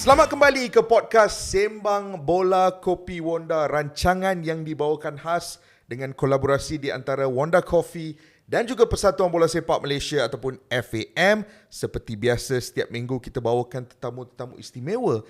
Selamat kembali ke podcast Sembang Bola Kopi Wonda, rancangan yang dibawakan khas dengan kolaborasi di antara Wonda Coffee dan juga Persatuan Bola Sepak Malaysia ataupun FAM. Seperti biasa, setiap minggu kita bawakan tetamu-tetamu istimewa.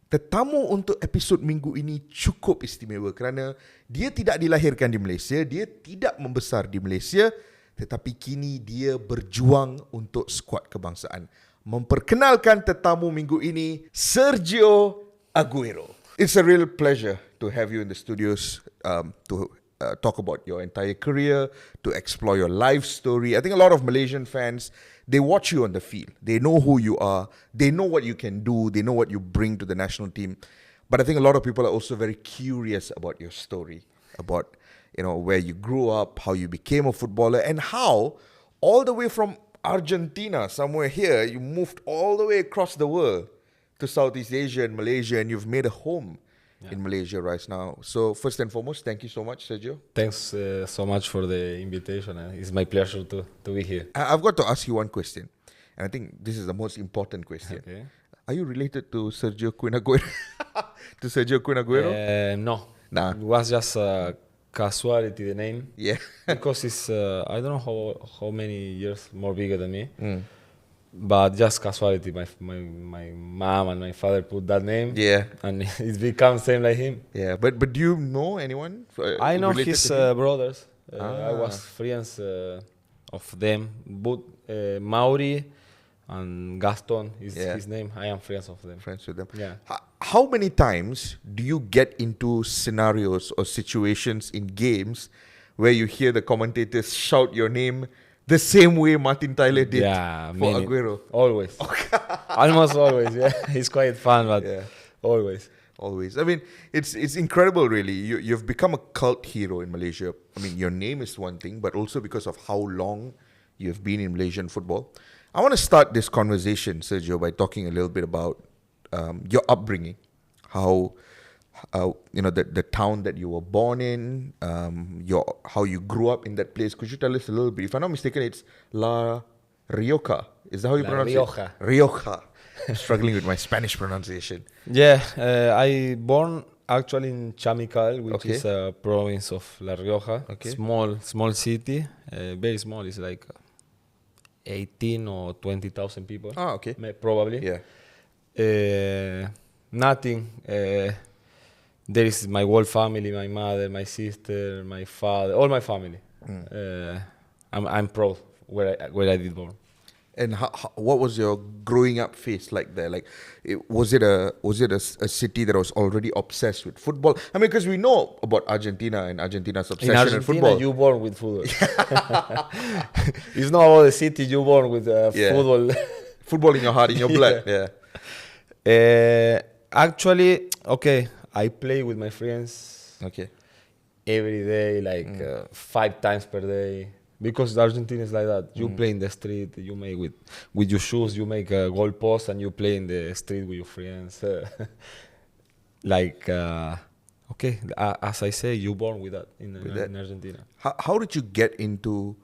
Tetamu untuk episod minggu ini cukup istimewa kerana dia tidak dilahirkan di Malaysia, dia tidak membesar di Malaysia, tetapi kini dia berjuang untuk skuad kebangsaan. Memperkenalkan tetamu minggu ini, Sergio Aguero. It's a real pleasure to have you in the studios to talk about your entire career, to explore your life story. I think a lot of Malaysian fans, they watch you on the field. They know who you are. They know what you can do. They know what you bring to the national team. But I think a lot of people are also very curious about your story, about where you grew up, how you became a footballer, and how all the way from Argentina, somewhere here, you moved all the way across the world to Southeast Asia and Malaysia, and you've made a home in Malaysia right now. So first and foremost, thank you so much, Sergio. Thanks so much for the invitation. It's my pleasure to be here. I've got to ask you one question, and I think this is the most important question. Okay. Are you related to Sergio Aguero? To Sergio Aguero? No. Nah. It was just casualty, the name. Yeah. Because it's, I don't know how many years more bigger than me. But just casualty. My mom and my father put that name. Yeah. And it becomes same like him. Yeah. But do you know anyone? I know related his to him? brothers. I was friends of them. Both Mauri and Gaston is his name. I am friends of them. Friends with them. Yeah. How many times do you get into scenarios or situations in games where you hear the commentators shout your name the same way Martin Tyler did for Aguero? Always. Almost always, yeah. It's quite fun, but always. Always. I mean, it's incredible, really. You've become a cult hero in Malaysia. I mean, your name is one thing, but also because of how long you've been in Malaysian football. I want to start this conversation, Sergio, by talking a little bit about your upbringing, how the town that you were born in, how you grew up in that place. Could you tell us a little bit? If I'm not mistaken, it's La Rioja. Is that how you pronounce Rioja. it? Rioja. Struggling with my Spanish pronunciation. Yeah, I born actually in Chamical, which is a province of La Rioja. Okay. Small city, very small. It's like 18 or 20,000 people. Ah, okay. Probably. Yeah. Nothing. There is my whole family, my mother, my sister, my father, all my family. I'm proud where I did born. And what was your growing up phase like there? Like, was it a city that was already obsessed with football? I mean, because we know about Argentina and Argentina's obsession with football. You born with football. It's not about the city. You born with football. Football in your heart, in your blood. Yeah. Actually, I play with my friends. Okay. Every day, like 5 times per day. Because Argentina is like that. You play in the street. You make with your shoes. You make a goal post and you play in the street with your friends. As I say, you born with that in Argentina. How did you get into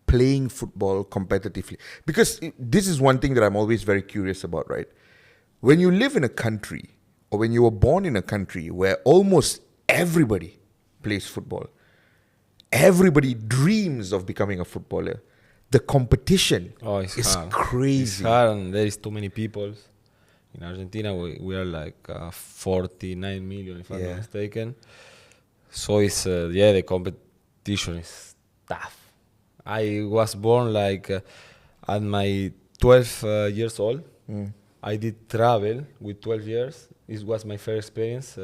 playing football competitively? Because this is one thing that I'm always very curious about, right? When you live in a country, or when you were born in a country where almost everybody plays football, everybody dreams of becoming a footballer, the competition is crazy. It's hard, and there is too many people. In Argentina, we are like 49 million, if I'm not mistaken. So it's, the competition is tough. I was born like at my 12 years old. I did travel with 12 years. It was my first experience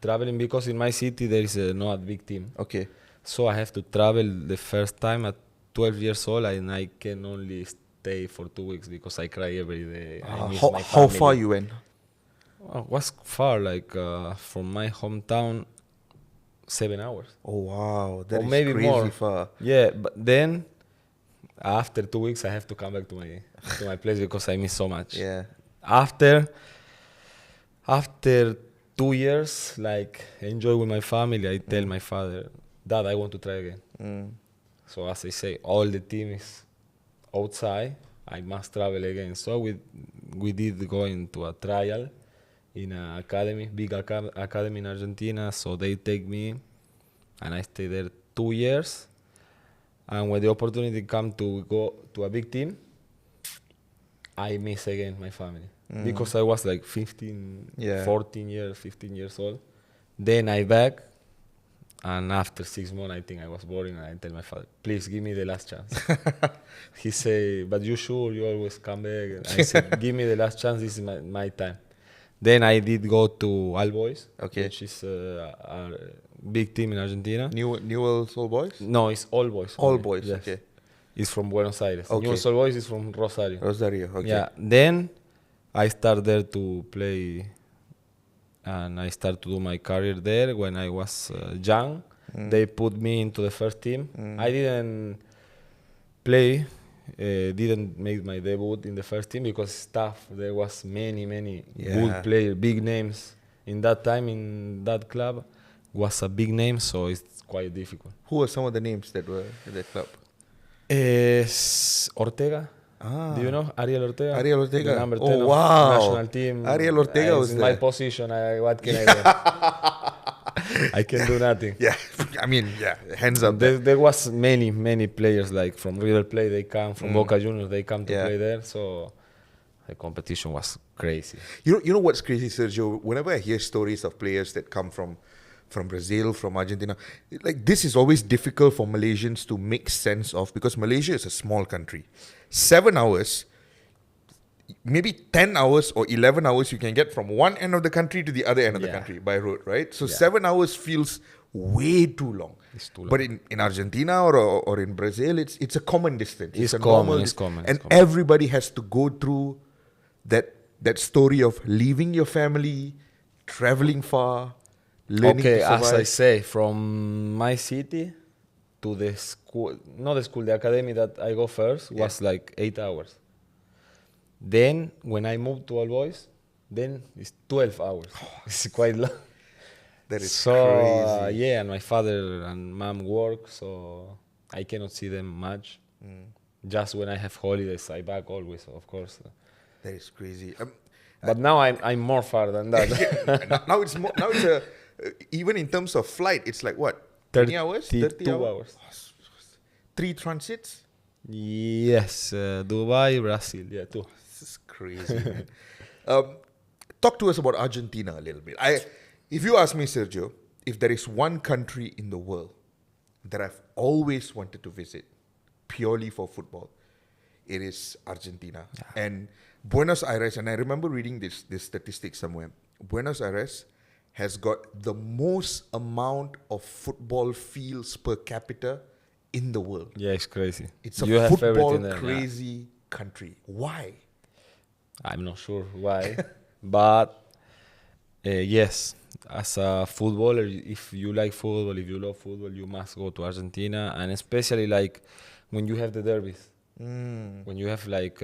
traveling because in my city there is not a big team. Okay. So I have to travel the first time at 12 years old, and I can only stay for 2 weeks because I cry every day. I miss my family. How far you went? It was far, like from my hometown, 7 hours. Oh wow, that or is maybe crazy more. far. Yeah, but then after 2 weeks, I have to come back to my place because I miss so much. Yeah. After 2 years, like enjoy with my family, I tell my father, Dad, I want to try again. So as I say, all the team is outside. I must travel again. So we did go into a trial in an academy, big academy in Argentina. So they take me, and I stay there 2 years. And when the opportunity come to go to a big team, I miss again my family. Because I was like 15 years old. Then I back, and after 6 months, I think I was boring, and I tell my father, please give me the last chance. He say, but you sure you always come back? And I said, give me the last chance, this is my time. Then I did go to All Boys, which is a big team in Argentina. Newell's All Boys? No, it's All Boys. All Boys, yes. okay. It's from Buenos Aires. Okay. Newell's All Boys is from Rosario. Rosario, okay. Yeah, then I started there to play, and I started to do my career there when I was young. They put me into the first team. I didn't play, didn't make my debut in the first team because there was many good players, big names. In that time, in that club, was a big name, so it's quite difficult. Who were some of the names that were in that club? Ortega. Do you know Ariel Ortega? Ariel Ortega. The number 10 of wow. national team. Ariel Ortega was in there. my position. What can I do? I can do nothing. Yeah, I mean, hands up. There was many players like from River Plate. They come from Boca Juniors. They come to play there. So the competition was crazy. You know what's crazy, Sergio? Whenever I hear stories of players that come from Brazil, from Argentina, like this is always difficult for Malaysians to make sense of because Malaysia is a small country. 7 hours, maybe 10 hours or 11 hours you can get from one end of the country to the other end of the country by road, right? So 7 hours feels way too long. It's too long. But in Argentina or in Brazil, it's a common distance. It's a common, normal it's common. And everybody has to go through that story of leaving your family, traveling far, learning to survive. As I say, from my city to the school, not the school, the academy that I go first was like 8 hours. Then when I moved to All Boys, then it's 12 hours. It's quite long. That is crazy. crazy. And my father and mom work, so I cannot see them much. Just when I have holidays, I back always, of course. That is crazy. But now I'm more far than that. now it's more. Now it's even in terms of flight, it's like what? 20 hours? 32 hours. 3 transits? Yes, Dubai, Brazil, 2. This is crazy, man. Talk to us about Argentina a little bit. If you ask me, Sergio, if there is one country in the world that I've always wanted to visit purely for football, it is Argentina. Yeah. And Buenos Aires, and I remember reading this statistic somewhere, Buenos Aires has got the most amount of football fields per capita in the world. Yeah, it's crazy. It's a you football there, crazy country. Why? I'm not sure why, but yes, as a footballer, if you like football, if you love football, you must go to Argentina, and especially like when you have the derbies, when you have like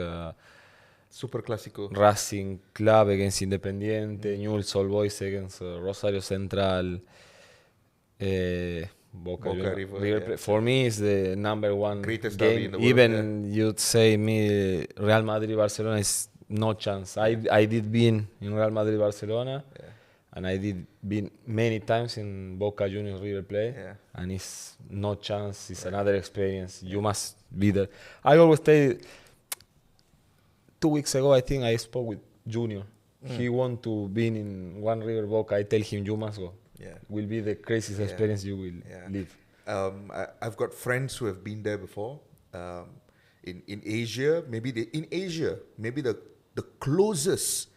Super Clásico. Racing Club against Independiente, Newell's All Boys against Rosario Central, Boca River Plate. For me, it's the number one greatest game. derby in the world. Even you'd say me, Real Madrid Barcelona is no chance. I did been in Real Madrid Barcelona, and I did been many times in Boca Juniors River Plate, and it's no chance. It's another experience. You must be there. I always say. 2 weeks ago, I think I spoke with Junior. He want to be in One River Boca. I tell him, you must go. Will be the craziest experience you will live. I've got friends who have been there before. In Asia, maybe the closest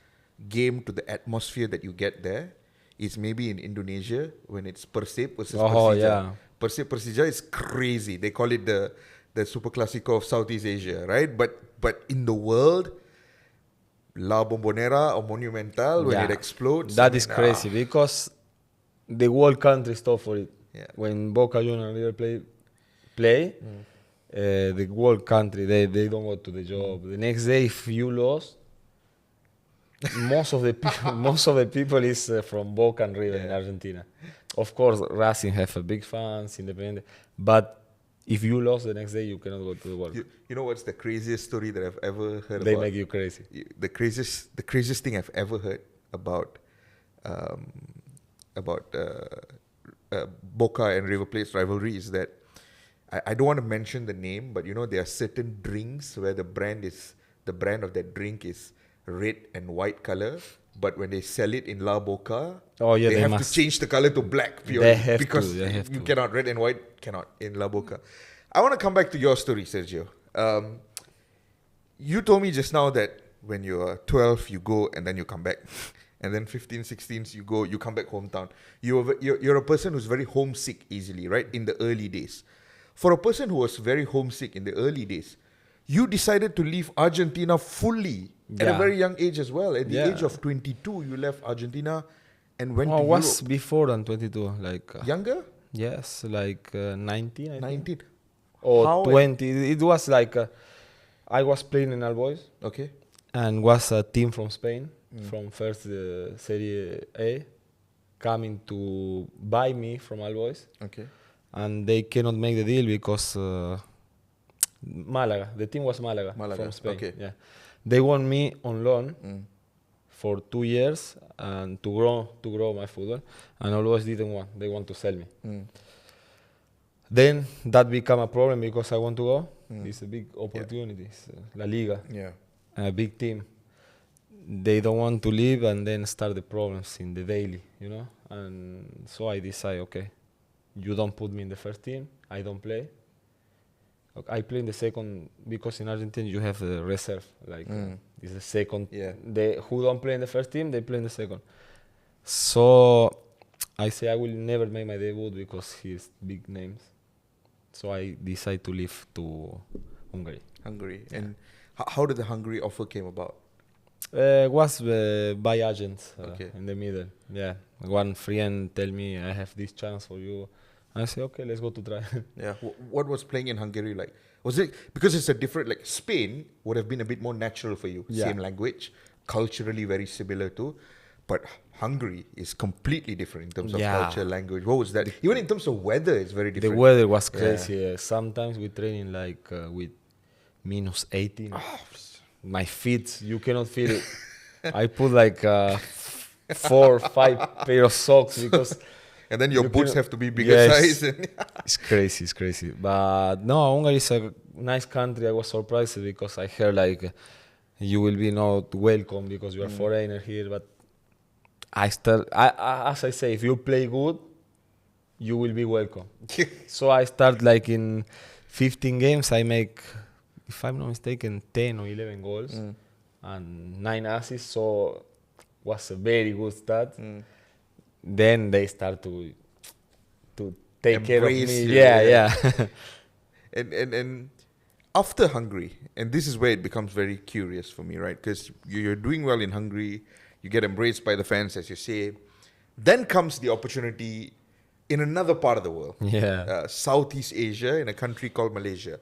game to the atmosphere that you get there is maybe in Indonesia when it's Persib versus Persija. Persija is crazy. They call it the Super Clásico of Southeast Asia, right? But in the world, La Bombonera or Monumental, when it explodes. That is crazy because the whole country stopped for it. Yeah. When Boca Juniors River play, the whole country, they don't go to the job. The next day, if you lost, most of the people is from Boca and River in Argentina. Of course, Racing have a big fans, Independiente, but if you lost the next day, you cannot go to the world. You know what's the craziest story that I've ever heard They about? make you crazy. The craziest thing I've ever heard about um, Boca and River Plate's rivalry is that I don't want to mention the name, but there are certain drinks where the brand of that drink is red and white color, but when they sell it in La Boca, they have to change the color to black purely because you cannot, red and white cannot in La Boca. I want to come back to your story, Sergio. You told me just now that when you're 12, you go and then you come back. And then 15, 16, you come back hometown. You're a person who's very homesick easily, right? In the early days. For a person who was very homesick in the early days, you decided to leave Argentina fully at a very young age as well. At the age of 22, you left Argentina and went to Europe. Was before than 22. Younger? Yes, 19, I 19. think. Or 20. It was I was playing in All Boys. Okay. And was a team from Spain, from first Serie A, coming to buy me from All Boys. Okay. And they cannot make the deal because Malaga, the team was Malaga from Spain. Okay. Yeah, they want me on loan for 2 years and to grow my football, and All Boys didn't want. They want to sell me. Then that became a problem because I want to go. It's a big opportunity. It's La Liga. Yeah. A big team. They don't want to leave and then start the problems in the daily, And so I decide, okay, you don't put me in the first team, I don't play. I play in the second because in Argentina you have the reserve, it's the second. Yeah. They who don't play in the first team, they play in the second. So I say I will never make my debut because he's big names. So I decide to leave to Hungary. Yeah. And how did the Hungary offer came about? Was by agents in the middle. Yeah, one friend tell me I have this chance for you. I say okay, let's go to try. Yeah. What was playing in Hungary like? Was it because it's a different Spain would have been a bit more natural for you, same language, culturally very similar too, but Hungary is completely different in terms of culture, language. What was that? Even in terms of weather, it's very different. The weather was crazy. Sometimes we training with minus 18. My feet, you cannot feel it. I put 4 or 5 pair of socks because... And then your boots have to be bigger size. It's crazy. But no, Hungary is a nice country. I was surprised because I heard you will be not welcome because you are foreigner here. But as I say, if you play good, you will be welcome. So I start in 15 games, I make, if I'm not mistaken, 10 or 11 goals and 9 assists. So was a very good start. Then they start to take care of me. Yeah. And after Hungary, and this is where it becomes very curious for me, right? Because you're doing well in Hungary, you get embraced by the fans, as you say. Then comes the opportunity in another part of the world, Southeast Asia, in a country called Malaysia.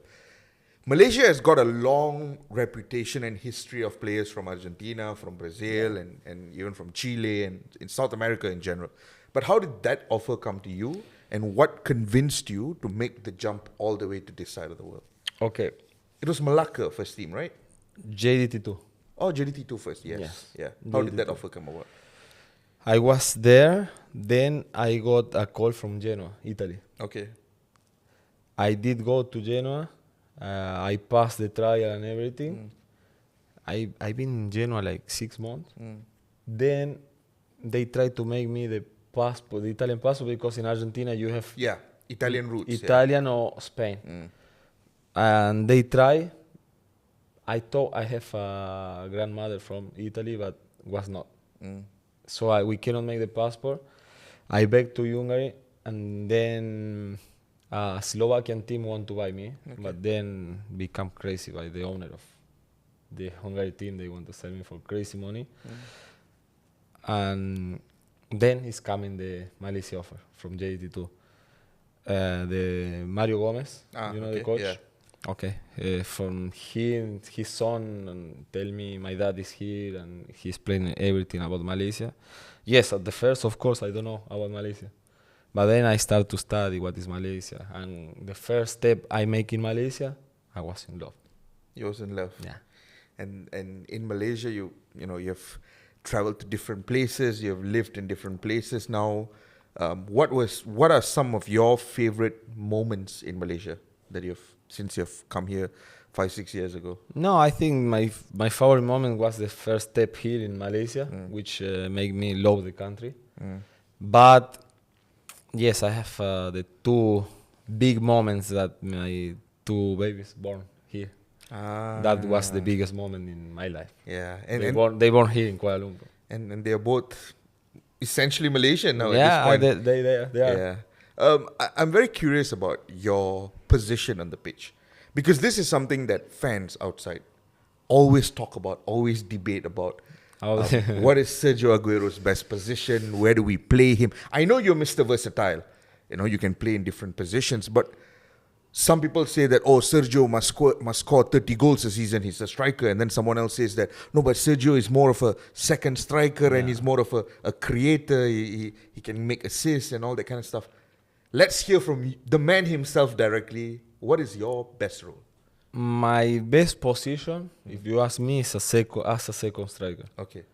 Malaysia has got a long reputation and history of players from Argentina, from Brazil, and even from Chile, and in South America in general. But how did that offer come to you, and what convinced you to make the jump all the way to this side of the world? Okay. It was Malacca first team, right? JDT2. Oh, JDT2 first, yes. Yeah. How did that offer come about? I was there, then I got a call from Genoa, Italy. Okay. I did go to Genoa. I passed the trial and everything. I've been in Genoa 6 months. Then they tried to make me the passport, the Italian passport, because in Argentina you have Italian roots. Italian or Spain. And they try. I thought I have a grandmother from Italy, but was not. So we cannot make the passport. I begged to Hungary, and then a Slovakian team want to buy me, but then become crazy by the owner of the Hungary team. They want to sell me for crazy money. And then is coming the Malaysia offer from JT2. The Mario Gomez, the coach? Yeah. Okay. From him, his son, and tell me my dad is here and he's explaining everything about Malaysia. Yes, at the first, of course, I don't know about Malaysia. But then I start to study what is Malaysia. And the first step I make in Malaysia, I was in love. You was in love. Yeah. And in Malaysia, you have traveled to different places. You've lived in different places now. What are some of your favorite moments in Malaysia that since you've come here 5-6 years ago? No, I think my favorite moment was the first step here in Malaysia, which made me love the country. But yes, I have the two big moments that my two babies born here. That was the biggest moment in my life. Yeah, They born here in Kuala Lumpur. and they're both essentially Malaysian now. Yeah, at this point. they are. Yeah. I'm very curious about your position on the pitch, because this is something that fans outside always talk about, always debate about. What is Sergio Aguero's best position? Where do we play him? I know you're Mr. Versatile. You can play in different positions, but some people say that, Sergio must score 30 goals a season. He's a striker. And then someone else says that, no, but Sergio is more of a second striker and he's more of a creator. He can make assists and all that kind of stuff. Let's hear from the man himself directly. What is your best role? My best position, if you ask me, is as a second striker. Okay.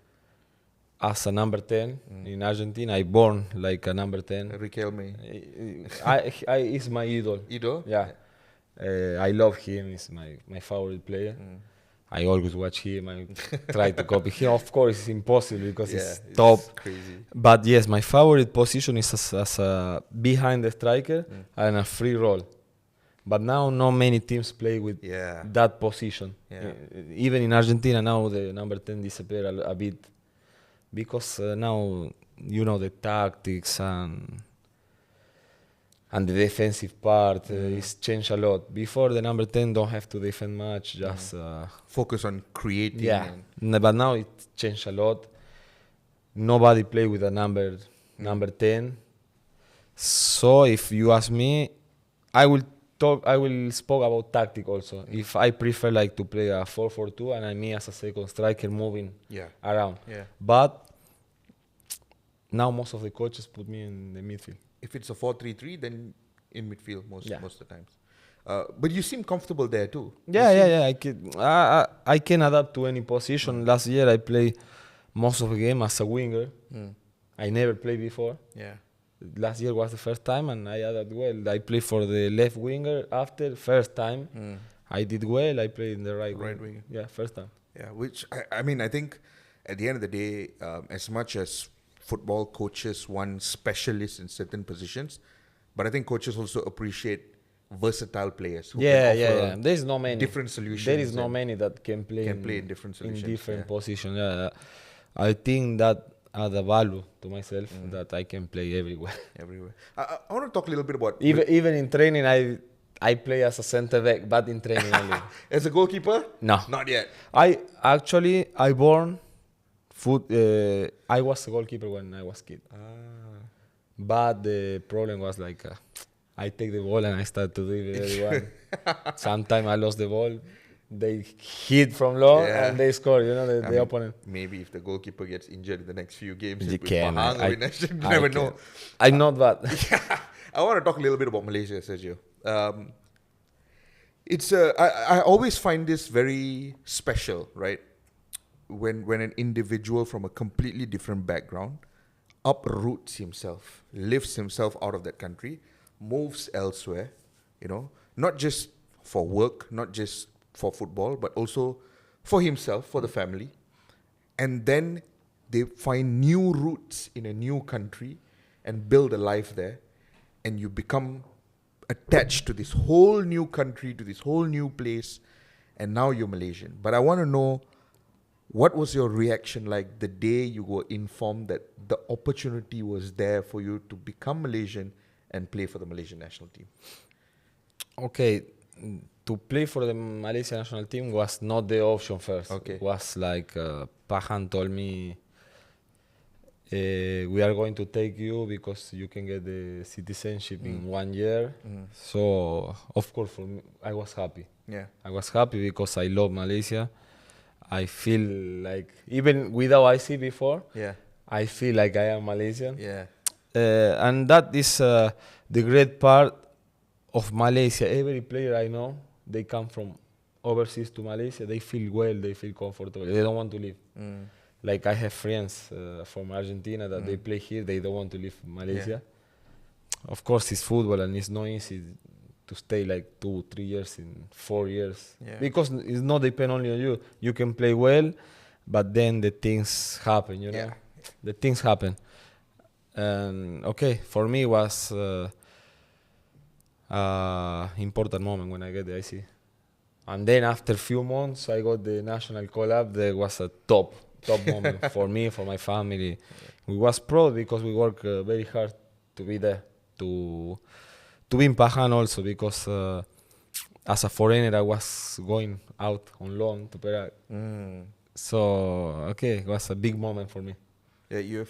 As a number 10 in Argentina, I born like a number 10. Riquelme. He's my idol. Idol? Yeah. I love him. He's my favorite player. I always watch him. I try to copy him. Of course, it's impossible because he's top. Crazy. But yes, my favorite position is as a behind the striker and a free roll. But now not many teams play with that position. Yeah. Even in Argentina now the number 10 disappear a bit. Because now, the tactics and the defensive part is changed a lot. Before, the number 10 don't have to defend much, just... focus on creating. Yeah, but now it changed a lot. Nobody play with a number 10. So if you ask me, I will speak about tactic also. If I prefer like to play a 4-4-2 and me as a second striker moving around. Yeah. But now most of the coaches put me in the midfield. If it's a 4-3-3, then in midfield most of the times. But you seem comfortable there too. Yeah. I can adapt to any position. Last year I played most of the game as a winger. I never played before. Yeah. Last year was the first time and I adapted well. I played for the left winger after first time. I did well. I played in the right winger. Yeah, first time. Yeah, which I think at the end of the day, as much as football coaches want specialists in certain positions, but I think coaches also appreciate versatile players who can offer There's no many different solutions. There is no many that can play in different solutions, in different positions. Yeah, I think that add a value to myself that I can play everywhere. I want to talk a little bit about even in training. I play as a center back, but in training only. As a goalkeeper? No, not yet. I born I was a goalkeeper when I was kid. But the problem was like I take the ball and I start to dribble everyone. Sometimes I lost the ball. They hit from long and they score, the opponent. Maybe if the goalkeeper gets injured in the next few games, you can. You never know. I'm not bad. I want to talk a little bit about Malaysia, Sergio. I always find this very special, right? When an individual from a completely different background uproots himself, lifts himself out of that country, moves elsewhere, not just for work, not just for football, but also for himself, for the family. And then they find new roots in a new country and build a life there. And you become attached to this whole new country, to this whole new place. And now you're Malaysian. But I want to know, what was your reaction like the day you were informed that the opportunity was there for you to become Malaysian and play for the Malaysian national team? Okay, to play for the Malaysian national team was not the option first. Okay. It was like Pahan told me, we are going to take you because you can get the citizenship in 1 year. So, of course, for me, I was happy. Yeah. I was happy because I love Malaysia. I feel like, even without IC before, I feel like I am Malaysian. Yeah. And that is the great part of Malaysia. Every player I know, they come from overseas to Malaysia. They feel well, they feel comfortable. They don't want to leave. Like I have friends from Argentina that they play here. They don't want to leave Malaysia. Of course, it's football and it's not easy to stay like 2-3 years in 4 years because it's not depend only on you. You can play well, but then the things happen. You know, the things happen. And okay, for me it was important moment when I get the IC. And then after a few months, I got the national call-up. That was a top moment for me, for my family. We was proud because we work very hard to be there, to be in Pajan also because as a foreigner I was going out on loan to Perak. So okay, it was a big moment for me. Yeah,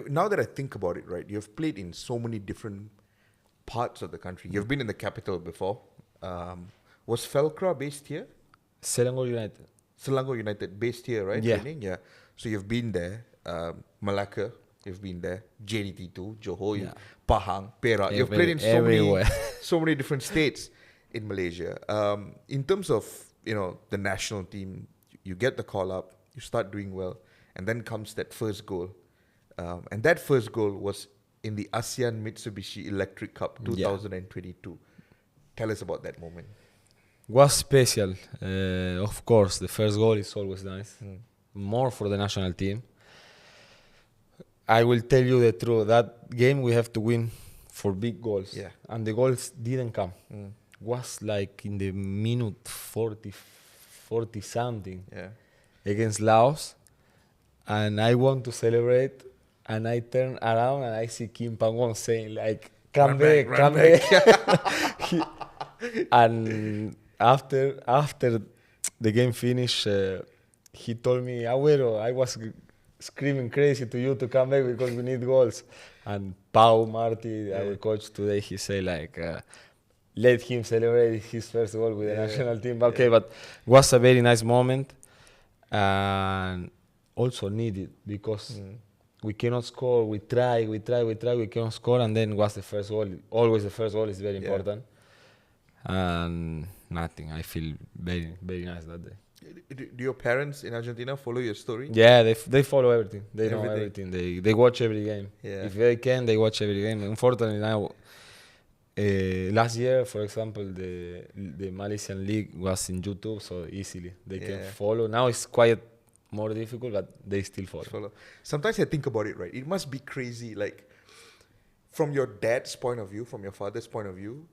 now that I think about it, right, you've played in so many different parts of the country. You've been in the capital before. Was Felcra based here? Selangor United. Selangor United based here, right? Yeah. Training? Yeah. So you've been there. Malacca, you've been there. JDT2, Johor, Pahang, Perak. You've played in so many different states in Malaysia. In terms of, the national team, you get the call up, you start doing well, and then comes that first goal. And that first goal was in the ASEAN Mitsubishi Electric Cup 2022. Tell us about that moment. Was special. Of course, the first goal is always nice. More for the national team. I will tell you the truth. That game we have to win for big goals. Yeah. And the goals didn't come. Was like in the minute 40 something against Laos. And I want to celebrate. And I turn around and I see Kim Pangwon saying like, come back. And after the game finished, he told me, Aguero, I was screaming crazy to you to come back because we need goals. And Pau Marti, our coach today, he say like, let him celebrate his first goal with the national team. Okay, but was a very nice moment and also needed because we cannot score. We try, we cannot score, and then was the first goal. Always the first goal is very important. And nothing. I feel very, very nice that day. Do your parents in Argentina follow your story? Yeah, they follow everything. They know everything. They watch every game. Yeah. If they can, they watch every game. Unfortunately, now, last year, for example, the Malaysian league was in YouTube, so easily they can follow. Now it's quite more difficult, but they still follow. Sometimes I think about it, right? It must be crazy, like, from your dad's point of view, from your father's point of view,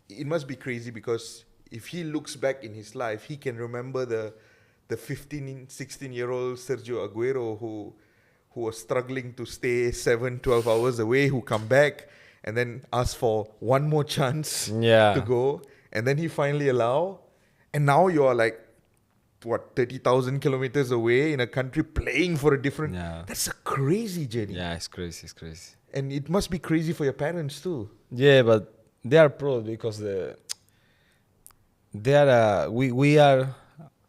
it must be crazy because if he looks back in his life, he can remember the 15, 16-year-old Sergio Aguero who was struggling to stay 7-12 hours away, who come back and then ask for one more chance to go. And then he finally allow. And now you are like, 30,000 kilometers away in a country playing for a different... That's a crazy journey. Yeah, it's crazy. And it must be crazy for your parents too. Yeah, but they are proud because we are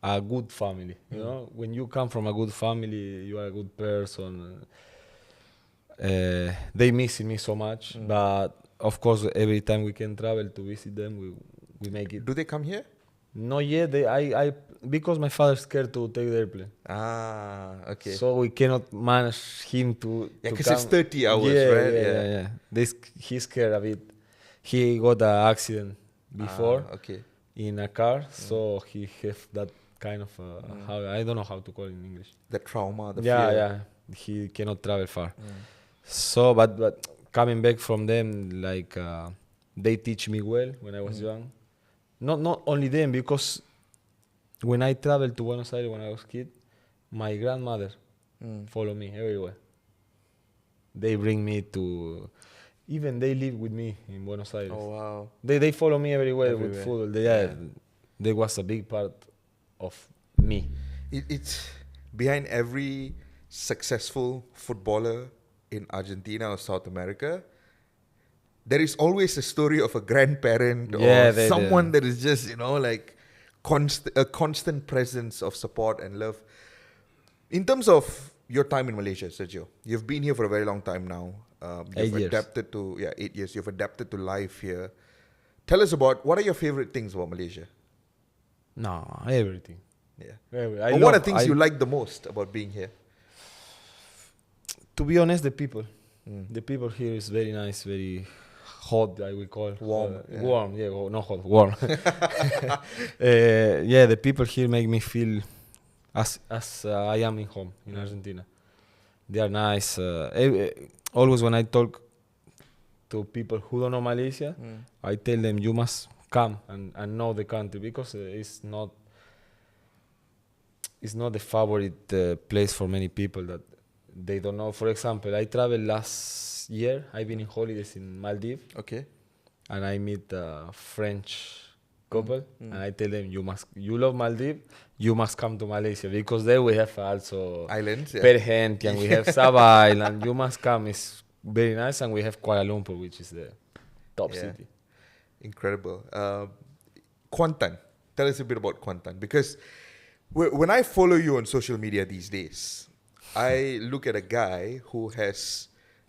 a good family. You know, when you come from a good family, you are a good person. They miss me so much, but of course, every time we can travel to visit them, we make it. Do they come here? Not yet. Because my father's scared to take the airplane. Okay. So we cannot manage him to because come. it's 30 hours, right? Yeah. He's scared a bit. He got an accident before in a car, so he have that kind of I don't know how to call it in English. The trauma, the fear. Yeah. He cannot travel far. So, but coming back from them, like they teach me well when I was young. Not only them, because when I traveled to Buenos Aires when I was a kid, my grandmother followed me everywhere. They bring me to... Even they live with me in Buenos Aires. Oh, wow. They follow me everywhere with football. They was a big part of me. It's behind every successful footballer in Argentina or South America, there is always a story of a grandparent or someone that is just, like a constant presence of support and love. In terms of your time in Malaysia, Sergio, you've been here for a very long time now. You've 8 years. Adapted to 8 years. You've adapted to life here. Tell us about what are your favorite things about Malaysia? No, everything. Yeah. Yeah, But what are things you like the most about being here? To be honest, the people. The people here is very nice, very hot, I will call. Warm, yeah. Warm, yeah, not hot, warm. Yeah, the people here make me feel as I am in home in Argentina. They are nice. Always when I talk to people who don't know Malaysia, I tell them you must come and know the country, because it's not the favorite place for many people that they don't know. For example, I traveled last year. I've been in holidays in Maldives, Okay. and I meet a French couple, and I tell them you love Maldives, you must come to Malaysia, because there we have also Islands, yeah. Perhent, and we have Sabah Island. You must come. It's very nice, and we have Kuala Lumpur, which is the top city. Incredible. Kuantan. Tell us a bit about Kuantan, because when I follow you on social media these days, I look at a guy who has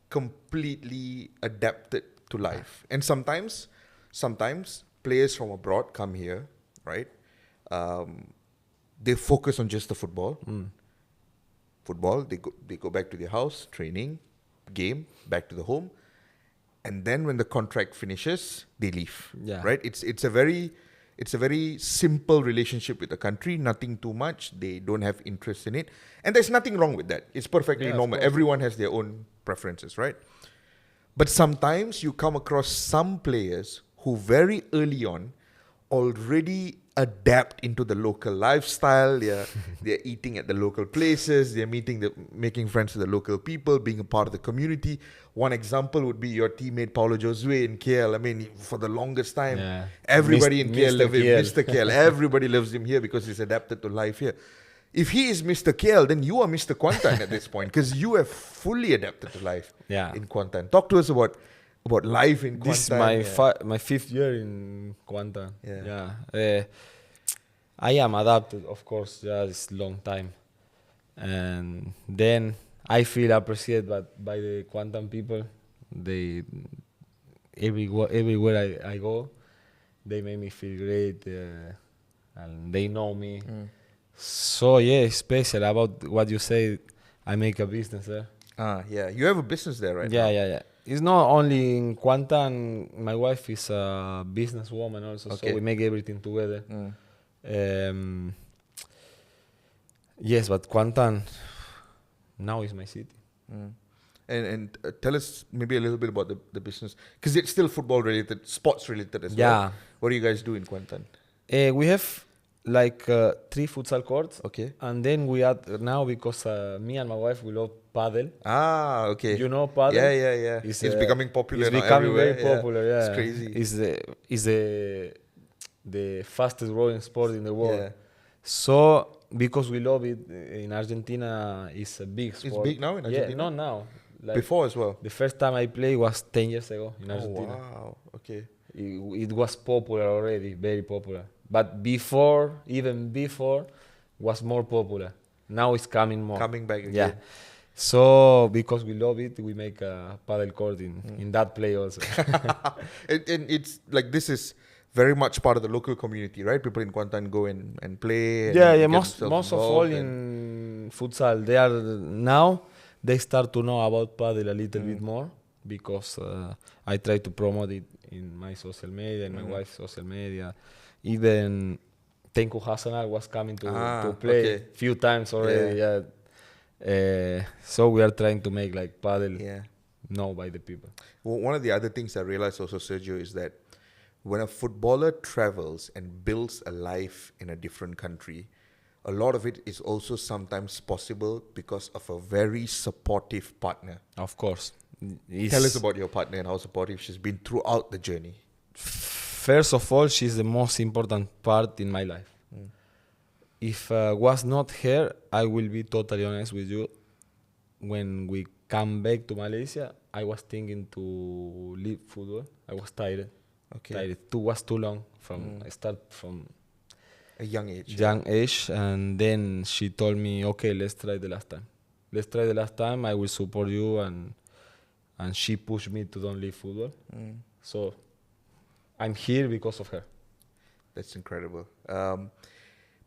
completely adapted to life. And sometimes players from abroad come here, right? They focus on just the football. Football, they go back to their house, training, game, back to the home. And then when the contract finishes, they leave. Yeah. Right? It's a very simple relationship with the country, nothing too much. They don't have interest in it. And there's nothing wrong with that. It's perfectly normal. Everyone has their own preferences, right? But sometimes you come across some players who very early on already adapt into the local lifestyle. They're eating at the local places. They're making friends with the local people, being a part of the community. One example would be your teammate Paulo Josue in KL. I mean, for the longest time, everybody in KL loves him. Mr. KL. Everybody loves him here because he's adapted to life here. If he is Mr. KL, then you are Mr. Kuantan at this point, because you have fully adapted to life in Kuantan. Talk to us about life in Kuantan. This is my 5th year in Kuantan. I am adapted, of course. Yeah, it's a long time, and then I feel appreciated by the Kuantan people. They everywhere I go, they make me feel great, and they know me. So yeah, it's special. About what you say, I make a business there. You have a business there, right? Yeah. It's not only in Kuantan. My wife is a businesswoman also, so we make everything together. Yes, but Kuantan now is my city. And tell us maybe a little bit about the business, because it's still football related, sports related as well. What do you guys do in Kuantan? We have like 3 futsal courts. Okay. And then we add now, because me and my wife, we love Padel. Okay. You know Padel? Yeah. It's becoming popular. It's becoming very popular. Yeah. It's crazy. It's the fastest growing sport in the world. So because we love it, in Argentina it's a big sport. It's big now in Argentina? Yeah, not now. Like before as well? The first time I played was 10 years ago in Argentina. Wow, okay. It was popular already, very popular. But even before, was more popular. Now it's coming more. Coming back again. Yeah. So because we love it, we make a paddle court in that play also. And it's like, this is very much part of the local community, right? People in Kuantan go and play. And most of all in futsal, they start to know about paddle a little bit more, because I try to promote it in my social media, in my wife's social media. Even Tenku Hasanal was coming to play a few times already. So we are trying to make like paddle known by the people. Well, one of the other things I realized also, Sergio, is that when a footballer travels and builds a life in a different country, a lot of it is also sometimes possible because of a very supportive partner. Of course. Tell us about your partner and how supportive she's been throughout the journey. First of all, she's the most important part in my life. If was not her, I will be totally honest with you. When we come back to Malaysia, I was thinking to leave football. I was tired. Tired. It was too long. I start from a young age. And then she told me, okay, let's try the last time. I will support you, and she pushed me to don't leave football. So I'm here because of her. That's incredible.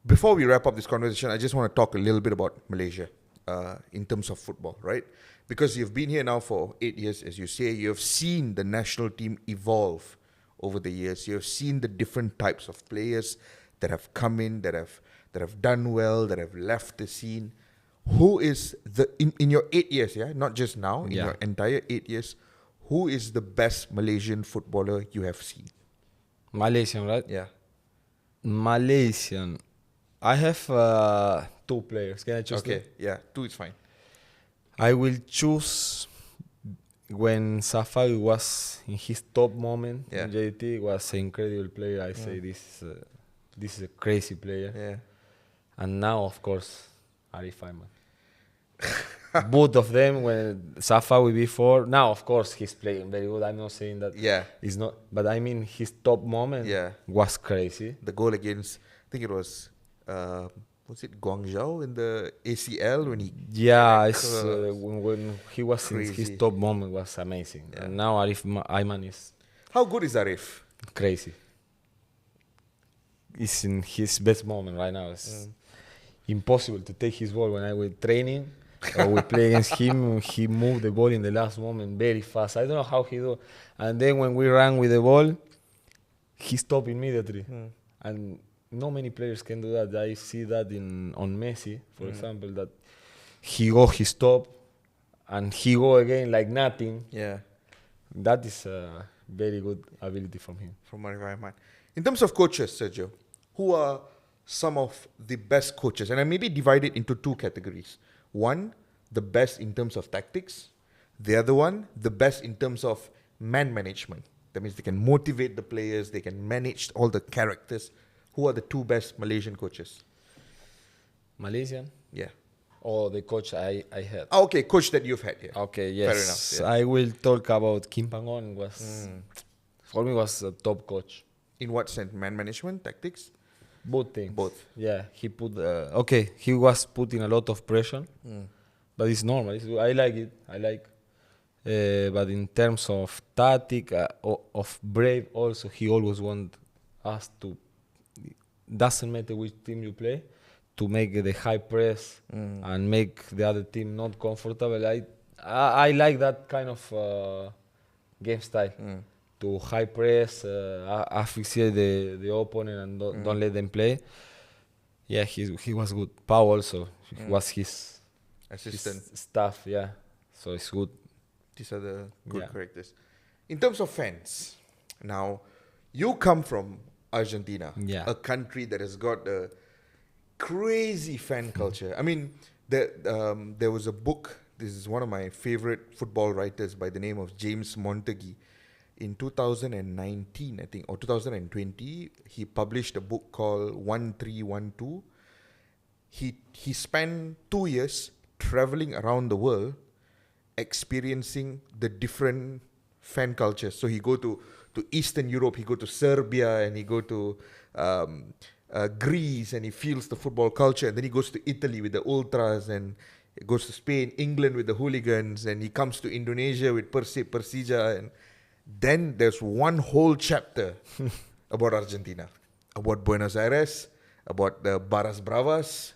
before we wrap up this conversation, I just want to talk a little bit about Malaysia in terms of football, right? Because you've been here now for 8 years, as you say. You have seen the national team evolve over the years. You have seen the different types of players that have come in, that have done well, that have left the scene. Who is in your 8 years, yeah, not just now, in your entire 8 years, who is the best Malaysian footballer you have seen? Malaysian, right? Yeah. Malaysian. I have 2 players. Can I choose Okay. them? Yeah. 2 is fine. I will choose when Safari was in his top moment. Yeah. JT was an incredible player. I say this is a crazy player. Yeah. And now, of course, Arif Aiman. Both of them, when Safawi before, now of course he's playing very good. I'm not saying that Yeah. he's not, but I mean his top moment was crazy. The goal against, I think it was Guangzhou in the ACL when he When he was in his top moment was amazing. Yeah. And now Arif Aiman is How good is Arif? crazy. He's in his best moment right now. It's impossible to take his ball when I was training or we play against him. He moved the ball in the last moment very fast. I don't know how he do. And then when we ran with the ball, he stopped immediately. And not many players can do that. I see that on Messi, for example, that he stop and he go again like nothing. Yeah. That is a very good ability from him. From Arif Aiman. In terms of coaches, Sergio, who are some of the best coaches? And I maybe divide it into 2 categories. One, the best in terms of tactics. The other one, the best in terms of man management. That means they can motivate the players, they can manage all the characters. Who are the 2 best Malaysian coaches? Malaysian? Yeah. Or the coach I had? Oh, okay, coach that you've had here. Okay, Fair yes. enough, yeah. I will talk about Kim Pangon. For me was a top coach. In what sense? Man management, tactics? Both things. Both. Yeah, he put. He was putting a lot of pressure, but it's normal. I like it. But in terms of tactic, of brave, also he always want us to. Doesn't matter which team you play, to make the high press and make the other team not comfortable. I like that kind of game style. To high press, asphyxiate the opponent and don't let them play. Yeah, he was good. Pau also was his Assistant. his staff. Yeah, so it's good. These are the good characters. In terms of fans, now, you come from Argentina, a country that has got a crazy fan culture. I mean, there was a book. This is one of my favorite football writers by the name of James Montague. In 2019, I think, or 2020, he published a book called 1312. He spent 2 years traveling around the world, experiencing the different fan cultures. So he go to Eastern Europe, he go to Serbia, and he go to Greece, and he feels the football culture. And then he goes to Italy with the ultras, and he goes to Spain, England with the hooligans, and he comes to Indonesia with Persija. And then there's one whole chapter about Argentina, about Buenos Aires, about the Barras Bravas.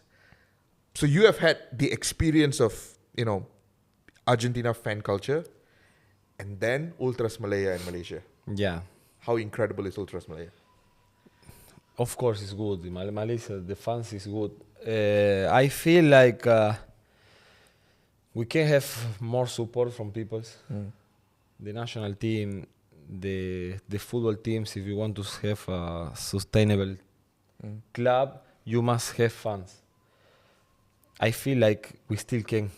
So you have had the experience of, Argentina fan culture, and then Ultras Malaya and Malaysia. Yeah. How incredible is Ultras Malaya? Of course, it's good. In Malaysia, the fans is good. I feel like we can have more support from people. The national team, the football teams, if you want to have a sustainable club, you must have fans. I feel like we still can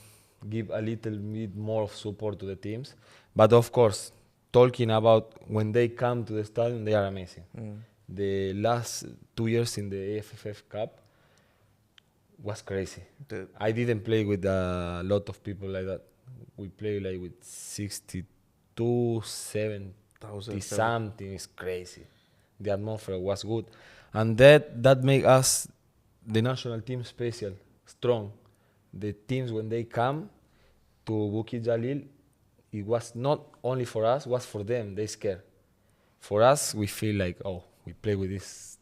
give a little bit more of support to the teams. But of course, talking about when they come to the stadium, they are amazing. The last 2 years in the AFF Cup was crazy. I didn't play with a lot of people like that. We played like with 62, 70 something. It's crazy. The atmosphere was good. And that made us, the national team, special, strong. The teams, when they come to Bukit Jalil, it was not only for us, it was for them. They scared. For us, we feel like, we play with this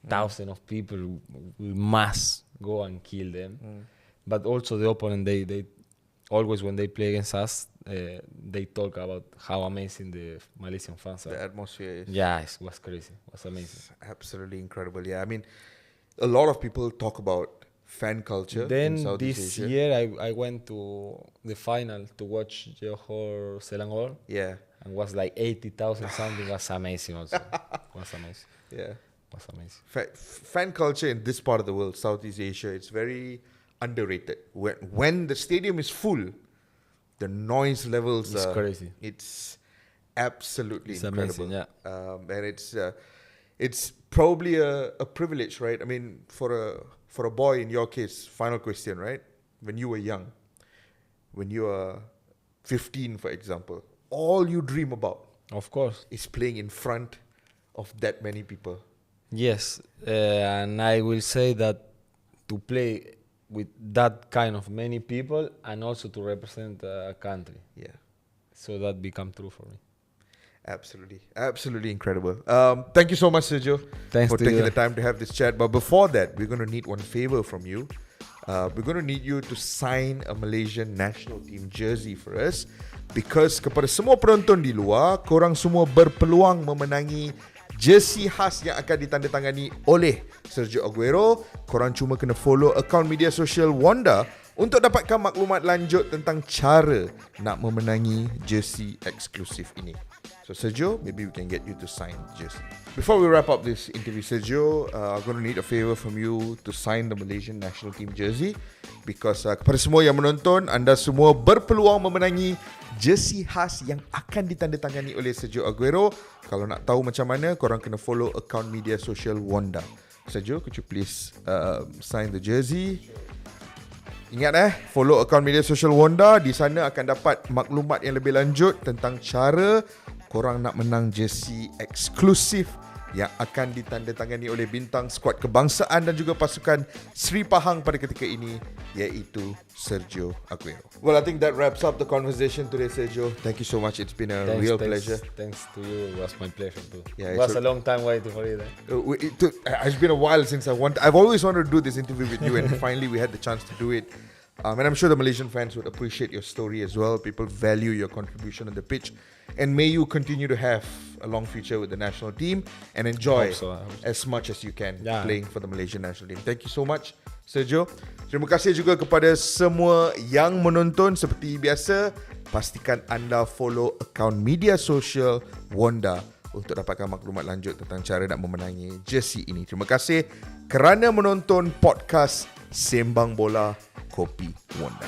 thousands of people will mass go and kill them. But also the opponent, they always when they play against us, they talk about how amazing the Malaysian fans are. The atmosphere is Yeah, it was crazy. It was amazing. absolutely incredible. Yeah, I mean, a lot of people talk about fan culture in Then Southeast this Asia. year, I went to the final to watch Johor Selangor, Yeah, and was like 80,000 something. Was amazing also. Was amazing. yeah. Was amazing. Fan culture in this part of the world, Southeast Asia, it's very underrated. When the stadium is full, the noise levels It's are crazy. It's absolutely It's incredible. amazing, And it's probably a privilege, right? I mean, for a boy in your case, final question, right? When you were young, when you were 15, for example, all you dream about Of course. is playing in front of that many people. Yes, and I will say that to play with that kind of many people and also to represent a country. Yeah. So that become true for me. Absolutely incredible. Thank you so much, Sergio, Thanks for to taking you. the time to have this chat. But before that, we're going to need one favor from you. We're going to need you to sign a Malaysian national team jersey for us, because kepada semua penonton di luar, korang semua berpeluang memenangi jersey khas yang akan ditandatangani oleh Sergio Aguero. Korang cuma kena follow akaun media sosial Wonda untuk dapatkan maklumat lanjut tentang cara nak memenangi jersey eksklusif ini. So Sergio, maybe we can get you to sign the jersey. Before we wrap up this interview, Sergio, I'm going to need a favor from you to sign the Malaysian national team jersey, because kepada semua yang menonton, anda semua berpeluang memenangi jersey khas yang akan ditandatangani oleh Sergio Aguero. Kalau nak tahu macam mana, korang kena follow akaun media sosial Wonda. Sergio, could you please sign the jersey? Ingat follow akaun media sosial Wonda. Di sana akan dapat maklumat yang lebih lanjut tentang cara korang nak menang jersey eksklusif yang akan ditandatangani oleh bintang skuad kebangsaan dan juga pasukan Sri Pahang pada ketika ini, iaitu Sergio Aguero. Well, I think that wraps up the conversation today, Sergio. Thank you so much. It's been a real pleasure. Thanks to you. It was my pleasure too. Yeah, it was a long time waiting for it. It's been a while since I've always wanted to do this interview with you, and finally we had the chance to do it. And I'm sure the Malaysian fans would appreciate your story as well. People value your contribution on the pitch. And may you continue to have a long future with the national team and enjoy as much as you can playing for the Malaysian national team. Thank you so much, Sergio. Terima kasih juga kepada semua yang menonton. Seperti biasa, pastikan anda follow akaun media sosial Wonda untuk dapatkan maklumat lanjut tentang cara nak memenangi jersey ini. Terima kasih kerana menonton podcast Sembang Bola Kopi Wonda.